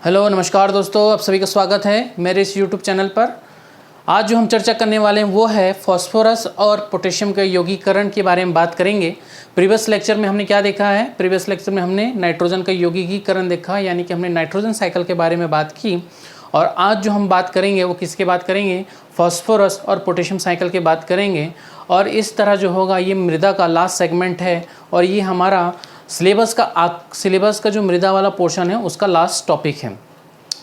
Hello नमस्कार दोस्तों, आप सभी का स्वागत है मेरे इस यूट्यूब चैनल पर। आज जो हम चर्चा करने वाले हैं वो है फास्फोरस और पोटेशियम के यौगीकरण के बारे में बात करेंगे। प्रीवियस लेक्चर में हमने क्या देखा है? प्रीवियस लेक्चर में हमने नाइट्रोजन का यौगीकरण देखा, यानी कि हमने नाइट्रोजन साइकिल के बारे में बात की। और आज जो हम बात करेंगे वो किसके बात करेंगे? फास्फोरस और पोटेशियम साइकिल की बात करेंगे। और इस तरह जो होगा ये मृदा का लास्ट सेगमेंट है और ये हमारा सिलेबस का जो मृदा वाला पोर्शन है उसका लास्ट टॉपिक है।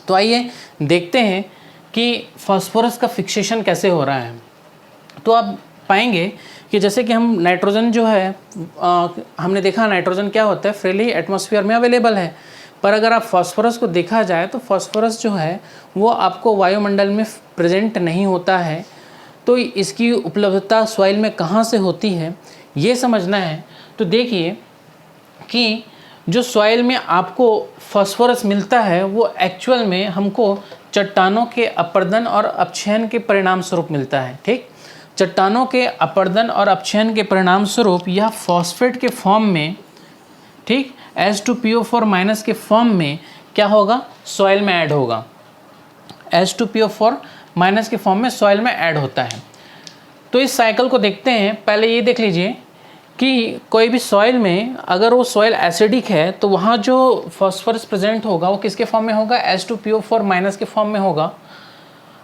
तो आइए देखते हैं कि फास्फोरस का फिक्सेशन कैसे हो रहा है। तो आप पाएंगे कि जैसे कि हम नाइट्रोजन जो है हमने देखा नाइट्रोजन क्या होता है, फ्रीली एटमॉस्फेयर में अवेलेबल है। पर अगर आप फास्फोरस को देखा जाए तो फास्फोरस जो है वो आपको वायुमंडल में प्रेजेंट नहीं होता है। तो इसकी उपलब्धता सॉइल में कहाँ से होती है ये समझना है। तो देखिए कि जो सॉइल में आपको फास्फोरस मिलता है वो एक्चुअल में हमको चट्टानों के अपरदन और अपक्षयन के परिणाम स्वरूप मिलता है। ठीक, चट्टानों के अपरदन और अपक्षयन के परिणाम स्वरूप यह फॉस्फेट के फॉर्म में, ठीक, H2PO4- के फॉर्म में क्या होगा? सॉइल में ऐड होगा। H2PO4- के फॉर्म में सॉइल में ऐड होता है। तो इस साइकिल को देखते हैं। पहले ये देख लीजिए कि कोई भी सॉइल में अगर वो सॉइल एसिडिक है तो वहाँ जो फास्फोरस प्रेजेंट होगा वो किसके फॉर्म में होगा? H2PO4- के फॉर्म में होगा।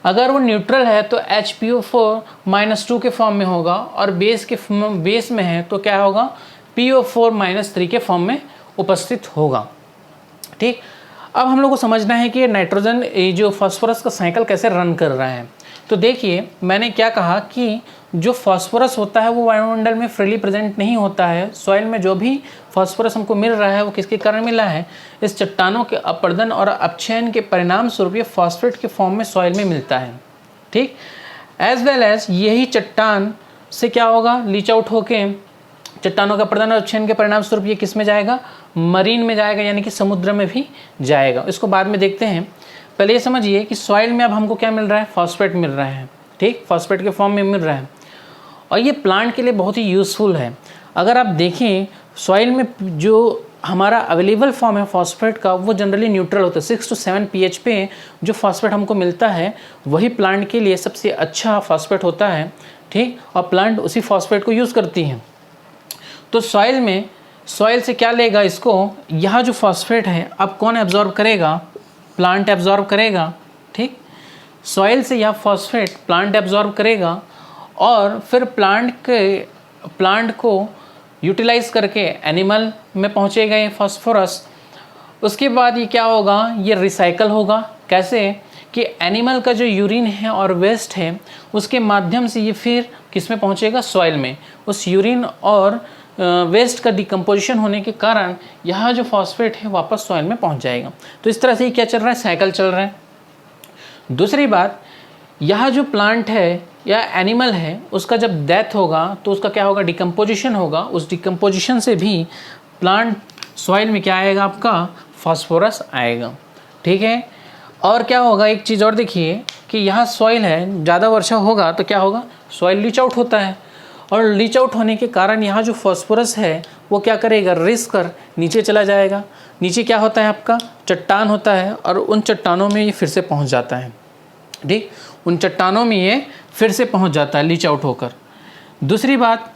अगर वो न्यूट्रल है तो HPO4- के फॉर्म में होगा। और बेस में है तो क्या होगा? PO4- के फॉर्म में उपस्थित होगा। ठीक, अब हम लोग को समझना है कि नाइट्रोजन ये जो फास्फोरस का साइकिल कैसे रन कर रहा है। तो देखिए मैंने क्या कहा कि जो फास्फोरस होता है वो वायुमंडल में फ्रीली प्रेजेंट नहीं होता है। सॉइल में जो भी फास्फोरस हमको मिल रहा है वो किसके कारण मिला है? इस चट्टानों के अपरदन और अपक्षयन के परिणाम स्वरूप ये फास्फेट के फॉर्म में सॉइल में मिलता है। ठीक, एज वेल एज यही चट्टान से क्या होगा? लीच आउट होके चट्टानों का अपरदन और अपक्षयन के परिणाम स्वरूप ये किस में जाएगा? मरीन में जाएगा, यानी कि समुद्र में भी जाएगा। इसको बाद में देखते हैं। पहले ये समझिए कि सॉइल में अब हमको क्या मिल रहा है? फॉस्फेट मिल रहा है। ठीक, फॉस्फेट के फॉर्म में मिल रहा है और ये प्लांट के लिए बहुत ही यूज़फुल है। अगर आप देखें सॉइल में जो हमारा अवेलेबल फॉर्म है फॉस्फेट का वो जनरली न्यूट्रल होता है। 6 to 7 pH पे जो फॉस्फेट हमको मिलता है वही प्लांट के लिए सबसे अच्छा फॉस्फेट होता है। ठीक, और प्लांट उसी फॉस्फेट को यूज़ करती हैं। तो सॉइल से क्या लेगा इसको? यह जो फॉस्फेट है अब कौन एब्जॉर्ब करेगा? प्लांट एब्जॉर्ब करेगा। ठीक, सॉइल से यह फॉस्फेट प्लांट एब्जॉर्ब करेगा और फिर प्लांट को यूटिलाइज करके एनिमल में पहुंचेगा ये फास्फोरस। उसके बाद ये क्या होगा? ये रिसाइकल होगा। कैसे? कि एनिमल का जो यूरिन है और वेस्ट है उसके माध्यम से ये फिर किस में पहुंचेगा? सॉइल में। उस यूरिन और वेस्ट का डिकम्पोजिशन होने के कारण यह जो फॉस्फेट है वापस सॉइल में पहुंच जाएगा। तो इस तरह से ये क्या चल रहा है? साइकिल चल रहा है। दूसरी बात, यह जो प्लांट है या एनिमल है उसका जब डेथ होगा तो उसका क्या होगा? डिकम्पोजिशन होगा। उस डिकम्पोजिशन से भी प्लांट सॉइल में क्या आएगा? आपका फास्फोरस आएगा। ठीक है, और क्या होगा? एक चीज़ और देखिए कि यहाँ सॉइल है, ज़्यादा वर्षा होगा तो क्या होगा? सॉइल लीच आउट होता है और लीच आउट होने के कारण यहाँ जो फास्फोरस है वो क्या करेगा? रिस कर नीचे चला जाएगा। नीचे क्या होता है? आपका चट्टान होता है और उन चट्टानों में ये फिर से पहुँच जाता है। ठीक, उन चट्टानों में ये फिर से पहुंच जाता है लीच आउट होकर। दूसरी बात,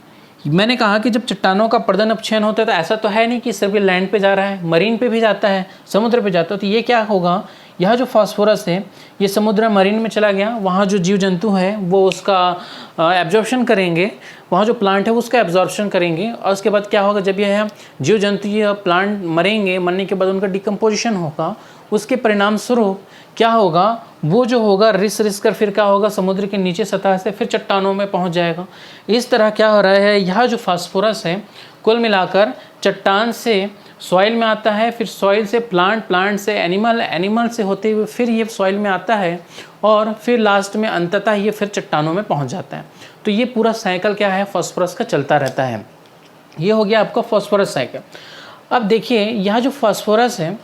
मैंने कहा कि जब चट्टानों का अपरदन अपक्षयन होता है तो ऐसा तो है नहीं कि सिर्फ लैंड पे जा रहा है, मरीन पे भी जाता है, समुद्र पे जाता है। तो ये क्या होगा? यह जो फास्फोरस है ये समुद्र मरीन में चला गया। वहाँ जो जीव जंतु हैं वो उसका एब्जॉर्प्शन करेंगे, वहाँ जो प्लांट है वो उसका एब्जॉर्प्शन करेंगे। और उसके बाद क्या होगा? जब यह जीव जंतु या प्लांट मरेंगे, मरने के बाद उनका डिकम्पोजिशन होगा, उसके परिणाम स्वरूप क्या होगा? वो जो होगा रिस कर फिर क्या होगा? समुद्र के नीचे सतह से फिर चट्टानों में पहुंच जाएगा। इस तरह क्या हो रहा है? यह जो फास्फोरस है कुल मिलाकर चट्टान से सॉइल में आता है, फिर सॉइल से प्लांट से एनिमल से होते हुए फिर ये सॉइल में आता है और फिर लास्ट में अंततः ये फिर चट्टानों में पहुंच जाता है। तो ये पूरा साइकिल क्या है? फास्फोरस का चलता रहता है। ये हो गया आपका फास्फोरस साइकिल। अब देखिए यह जो फास्फोरस है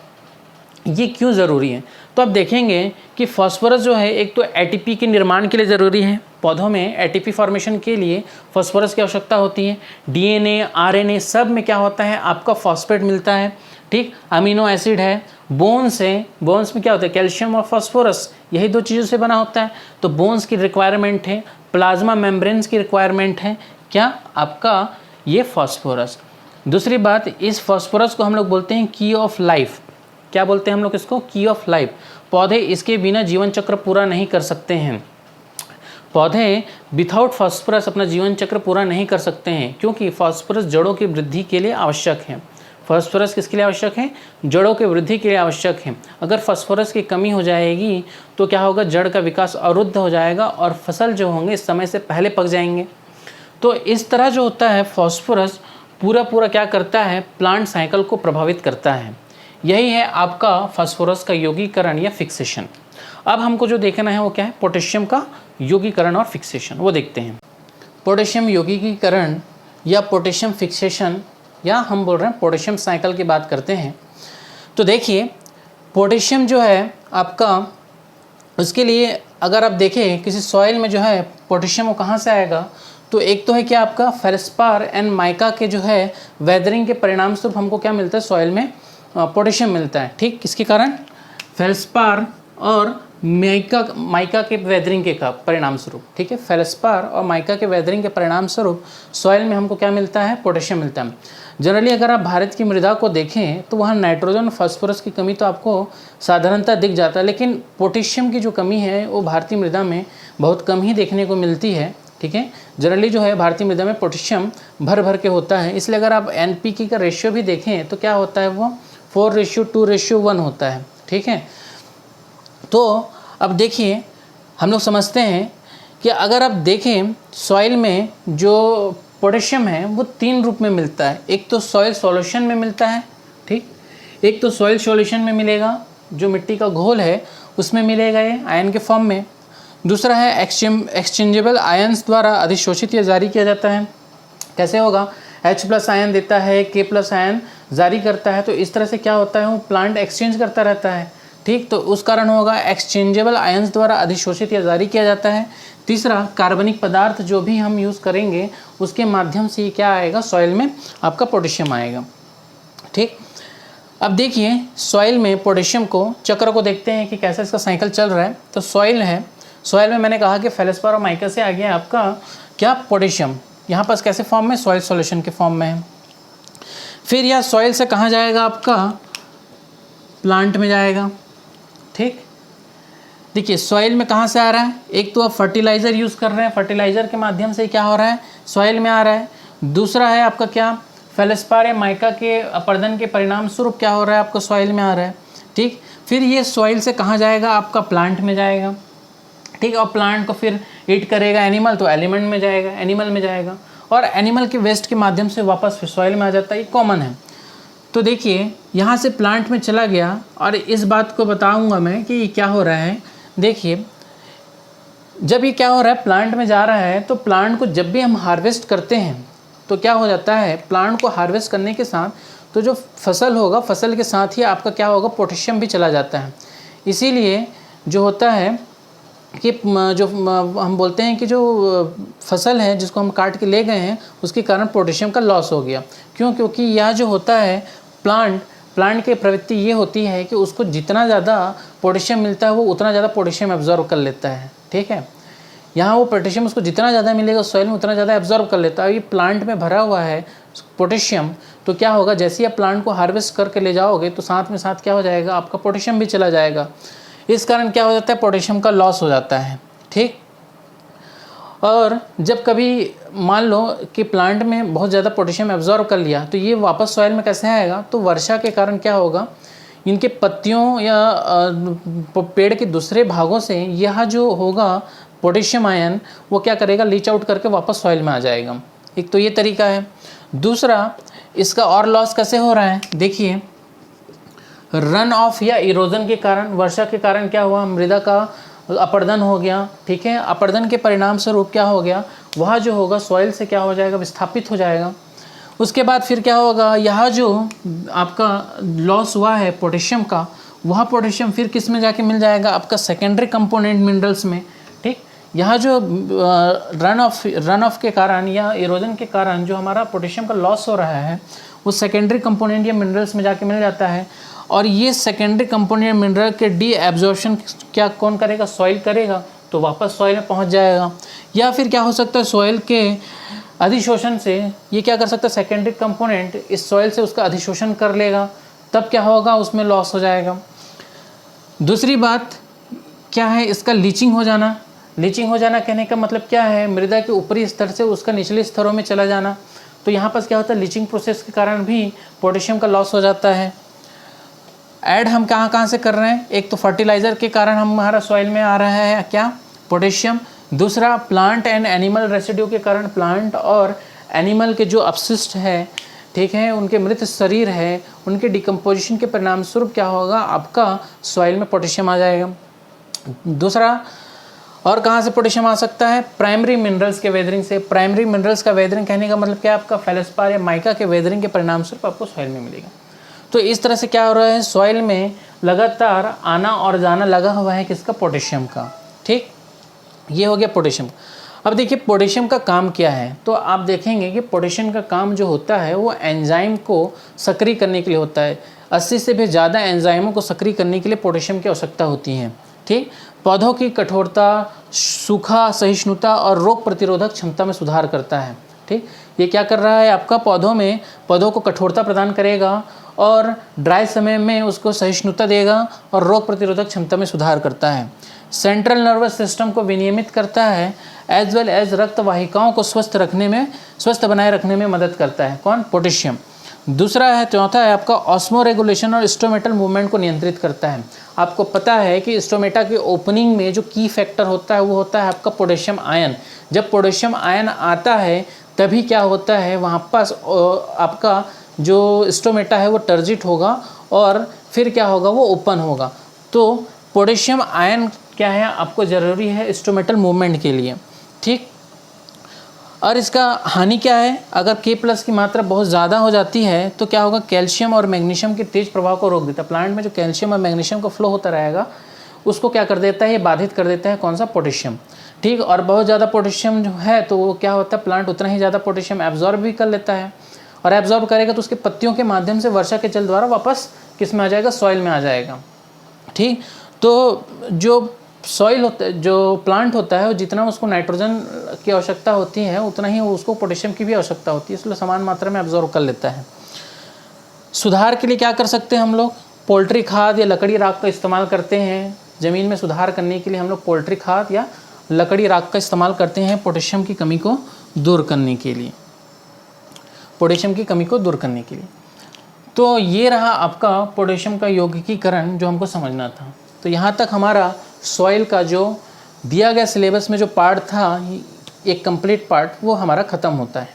ये क्यों ज़रूरी है? तो आप देखेंगे कि फास्फोरस जो है एक तो एटीपी के निर्माण के लिए ज़रूरी है। पौधों में एटीपी फॉर्मेशन के लिए फास्फोरस की आवश्यकता होती है। डीएनए, आरएनए सब में क्या होता है? आपका फॉस्फेट मिलता है। ठीक। अमीनो एसिड है, बोन्स है, बोन्स में क्या होता है, कैल्शियम और फास्फोरस, यही दो चीज़ों से बना होता है, तो बोन्स की रिक्वायरमेंट है, प्लाज्मा मेम्ब्रेन्स की रिक्वायरमेंट है, क्या आपका ये फास्फोरस। दूसरी बात, इस फास्फोरस को हम लोग बोलते हैं की ऑफ लाइफ। क्या बोलते हैं हम लोग इसको, की ऑफ लाइफ। पौधे इसके बिना जीवन चक्र पूरा नहीं कर सकते हैं, पौधे विथआउट फास्फोरस अपना जीवन चक्र पूरा नहीं कर सकते हैं, क्योंकि फास्फोरस जड़ों की वृद्धि के लिए आवश्यक है। फास्फोरस किसके लिए आवश्यक है, जड़ों के वृद्धि के लिए आवश्यक है। अगर फास्फोरस की कमी हो जाएगी तो क्या होगा, जड़ का विकास अवरुद्ध हो जाएगा और फसल जो होंगे समय से पहले पक जाएंगे। तो इस तरह जो होता है फास्फोरस पूरा क्या करता है, प्लांट साइकिल को प्रभावित करता है। यही है आपका फास्फोरस का यौगीकरण या फिक्सेशन। अब हमको जो देखना है वो क्या है, पोटेशियम का यौगीकरण और फिक्सेशन, वो देखते हैं। पोटेशियम यौगिकीकरण या पोटेशियम फिक्सेशन, या हम बोल रहे हैं पोटेशियम साइकिल की बात करते हैं। तो देखिए पोटेशियम जो है आपका, उसके लिए अगर आप देखें किसी सॉइल में जो है पोटेशियम वो कहाँ से आएगा, तो एक तो है क्या आपका फेल्सपार एंड माइका के जो है वेदरिंग के परिणाम स्वरूप हमको क्या मिलता है, सॉइल में पोटेशियम मिलता है। ठीक, किसके कारण, फेल्सपार और माइका के वेदरिंग के का परिणाम स्वरूप। ठीक है, फेल्सपार और माइका के वेदरिंग के परिणाम स्वरूप सॉइल में हमको क्या मिलता है, पोटेशियम मिलता है। जनरली अगर आप भारत की मृदा को देखें तो वहाँ नाइट्रोजन फास्फोरस की कमी तो आपको साधारणतः दिख जाता है, लेकिन पोटेशियम की जो कमी है वो भारतीय मृदा में बहुत कम ही देखने को मिलती है। ठीक है, जनरली जो है भारतीय मृदा में पोटेशियम भर के होता है, इसलिए अगर आप NPK का रेशियो भी देखें तो क्या होता है, वो 4:2:1 होता है। ठीक है, तो अब देखिए हम लोग समझते हैं कि अगर आप देखें सॉइल में जो पोटेशियम है वो 3 रूप में मिलता है। एक तो सॉइल सॉल्यूशन में मिलता है, ठीक, एक तो सॉइल सॉल्यूशन में मिलेगा, जो मिट्टी का घोल है उसमें मिलेगा ये आयन के फॉर्म में। दूसरा है एक्सचेंजेबल आयन्स द्वारा अधिशोषित या जारी किया जाता है। कैसे होगा, H+ आयन देता है, K+ आयन जारी करता है, तो इस तरह से क्या होता है, वो प्लांट एक्सचेंज करता रहता है। ठीक, तो उस कारण होगा एक्सचेंजेबल आयन्स द्वारा अधिशोषित या जारी किया जाता है। तीसरा, कार्बनिक पदार्थ जो भी हम यूज़ करेंगे उसके माध्यम से क्या आएगा, सॉइल में आपका पोटेशियम आएगा। ठीक, अब देखिए सॉइल में पोटेशियम को चक्र को देखते हैं कि कैसे इसका साइकिल चल रहा है। तो सॉइल है, सॉइल में मैंने कहा कि फेल्सपार और माइका से आ गया आपका क्या, पोटेशियम, यहाँ पास कैसे फॉर्म में, सॉइल सॉल्यूशन के फॉर्म में है। फिर यह सॉइल से कहाँ जाएगा, आपका प्लांट में जाएगा। ठीक, देखिए सॉइल में कहाँ से आ रहा है, एक तो आप फर्टिलाइज़र यूज़ कर रहे हैं, फर्टिलाइज़र के माध्यम से क्या हो रहा है, सॉइल में आ रहा है। दूसरा है आपका क्या, फेल्सपार या माइका के अपर्दन के परिणाम स्वरूप क्या हो रहा है, आपका सॉइल में आ रहा है। ठीक, फिर ये सॉइल से कहाँ जाएगा, आपका प्लांट में जाएगा। ठीक, और प्लांट को फिर ईट करेगा एनिमल, तो एलिमेंट में जाएगा, एनिमल में जाएगा, और एनिमल के वेस्ट के माध्यम से वापस फिर सॉइल में आ जाता है, ये कॉमन है। तो देखिए यहाँ से प्लांट में चला गया, और इस बात को बताऊंगा मैं कि ये क्या हो रहा है। देखिए जब ये क्या हो रहा है, प्लांट में जा रहा है, तो प्लांट को जब भी हम हार्वेस्ट करते हैं तो क्या हो जाता है, प्लांट को हार्वेस्ट करने के साथ तो जो फसल होगा, फसल के साथ ही आपका क्या होगा, पोटेशियम भी चला जाता है। इसीलिए जो होता है कि जो हम बोलते हैं कि जो फसल है जिसको हम काट के ले गए हैं उसके कारण पोटेशियम का लॉस हो गया। क्यों, क्योंकि यह जो होता है प्लांट की प्रवृत्ति ये होती है कि उसको जितना ज़्यादा पोटेशियम मिलता है वो उतना ज़्यादा पोटेशियम एब्जॉर्ब कर लेता है। ठीक है, यहाँ वो पोटेशियम उसको जितना ज़्यादा मिलेगा सॉइल में उतना ज़्यादा एब्जॉर्ब कर लेता है। ये प्लांट में भरा हुआ है पोटेशियम, तो क्या होगा, जैसे ही आप प्लांट को हार्वेस्ट करके ले जाओगे तो साथ में साथ क्या हो जाएगा, आपका पोटेशियम भी चला जाएगा। इस कारण क्या हो जाता है, पोटेशियम का लॉस हो जाता है। ठीक, और जब कभी मान लो कि प्लांट में बहुत ज़्यादा पोटेशियम एब्जॉर्ब कर लिया तो ये वापस सॉइल में कैसे आएगा, तो वर्षा के कारण क्या होगा, इनके पत्तियों या पेड़ के दूसरे भागों से यह जो होगा पोटेशियम आयन वो क्या करेगा, लीच आउट करके वापस सॉइल में आ जाएगा। एक तो ये तरीका है। दूसरा, इसका और लॉस कैसे हो रहा है, देखिए रन ऑफ या इरोजन के कारण, वर्षा के कारण क्या हुआ, मृदा का अपर्दन हो गया। ठीक है, अपर्दन के परिणाम स्वरूप क्या हो गया, वह जो होगा सॉइल से क्या हो जाएगा, विस्थापित हो जाएगा। उसके बाद फिर क्या होगा, यह जो आपका लॉस हुआ है पोटेशियम का, वह पोटेशियम फिर किस में जाके मिल जाएगा, आपका सेकेंडरी कंपोनेंट मिनरल्स में। ठीक, यह जो रन ऑफ के कारण या इरोजन के कारण जो हमारा पोटेशियम का लॉस हो रहा है वो सेकेंडरी कंपोनेंट या मिनरल्स में जाके मिल जाता है, और ये सेकेंडरी कंपोनेंट मिनरल के डी एब्जॉर्प्शन क्या कौन करेगा, सॉइल करेगा, तो वापस सॉइल में पहुंच जाएगा। या फिर क्या हो सकता है, सॉइल के अधिशोषण से ये क्या कर सकता है, सेकेंडरी कंपोनेंट इस सॉइल से उसका अधिशोषण कर लेगा, तब क्या होगा, उसमें लॉस हो जाएगा। दूसरी बात क्या है, इसका लीचिंग हो जाना। लीचिंग हो जाना कहने का मतलब क्या है, मृदा के ऊपरी स्तर से उसका निचले स्तरों में चला जाना। तो यहाँ पर क्या होता है, लीचिंग प्रोसेस के कारण भी पोटेशियम का लॉस हो जाता है। ऐड हम कहाँ से कर रहे हैं, एक तो फर्टिलाइज़र के कारण हमारा सॉइल में आ रहा है क्या, पोटेशियम। दूसरा प्लांट एंड एनिमल रेसिड्यू के कारण प्लांट और एनिमल के जो अपशिष्ट है, ठीक है, उनके मृत शरीर है, उनके डिकम्पोजिशन के परिणाम स्वरूप क्या होगा, आपका सॉइल में पोटेशियम आ जाएगा। दूसरा, और कहाँ से पोटेशियम आ सकता है, प्राइमरी मिनरल्स के वेदरिंग से। प्राइमरी मिनरल्स का वेदरिंग कहने का मतलब क्या है, आपका फेल्सपार या माइका के वेदरिंग के परिणाम स्वरूप आपको सॉइल में मिलेगा। तो इस तरह से क्या हो रहा है, सॉइल में लगातार आना और जाना लगा हुआ है किसका, पोटेशियम का। ठीक, ये हो गया पोटेशियम। अब देखिए पोटेशियम का काम क्या है, तो आप देखेंगे कि पोटेशियम का काम जो होता है वो एंजाइम को सक्रिय करने के लिए होता है। 80 से भी ज़्यादा एंजाइमों को सक्रिय करने के लिए पोटेशियम की आवश्यकता होती है। ठीक, पौधों की कठोरता, सूखा सहिष्णुता और रोग प्रतिरोधक क्षमता में सुधार करता है। ठीक, ये क्या कर रहा है, आपका पौधों को कठोरता प्रदान करेगा और ड्राई समय में उसको सहिष्णुता देगा और रोग प्रतिरोधक क्षमता में सुधार करता है। सेंट्रल नर्वस सिस्टम को विनियमित करता है, एज वेल एज रक्त वाहिकाओं को स्वस्थ बनाए रखने में मदद करता है। कौन, पोटेशियम। दूसरा है, चौथा है आपका ऑस्मो रेगुलेशन और स्टोमेटल मूवमेंट को नियंत्रित करता है। आपको पता है कि स्टोमेटा की ओपनिंग में जो की फैक्टर होता है वो होता है आपका पोटेशियम आयन। जब पोटेशियम आयन आता है तभी क्या होता है, वहाँ पास आपका जो स्टोमेटा है वो टर्जिट होगा और फिर क्या होगा, वो ओपन होगा। तो पोटेशियम आयन क्या है, आपको ज़रूरी है स्टोमेटल मूवमेंट के लिए। ठीक, और इसका हानि क्या है, अगर K+ की मात्रा बहुत ज़्यादा हो जाती है तो क्या होगा, कैल्शियम और मैग्नीशियम के तेज प्रभाव को रोक देता है। प्लांट में जो कैल्शियम और मैग्नीशियम का फ्लो होता रहेगा उसको क्या कर देता है, ये बाधित कर देता है, कौन सा, पोटेशियम। ठीक, और बहुत ज़्यादा पोटेशियम जो है तो वो क्या होता है, प्लांट उतना ही ज़्यादा पोटेशियम एब्जॉर्ब भी कर लेता है, और एब्जॉर्ब करेगा तो उसके पत्तियों के माध्यम से वर्षा के जल द्वारा वापस किस में आ जाएगा, सॉइल में आ जाएगा। ठीक, तो जो सॉइल होता है, जो प्लांट होता है, जितना उसको नाइट्रोजन की आवश्यकता होती है उतना ही उसको पोटेशियम की भी आवश्यकता होती है, इसलिए समान मात्रा में एब्जॉर्ब कर लेता है। सुधार के लिए क्या कर सकते हैं हम लोग, पोल्ट्री खाद या लकड़ी राख का इस्तेमाल करते हैं। ज़मीन में सुधार करने के लिए हम लोग पोल्ट्री खाद या लकड़ी राख का इस्तेमाल करते हैं पोटेशियम की कमी को दूर करने के लिए, तो ये रहा आपका पोटेशियम का यौगिकीकरण जो हमको समझना था। तो यहाँ तक हमारा सॉइल का जो दिया गया सिलेबस में जो पार्ट था, एक कंप्लीट पार्ट, वो हमारा ख़त्म होता है।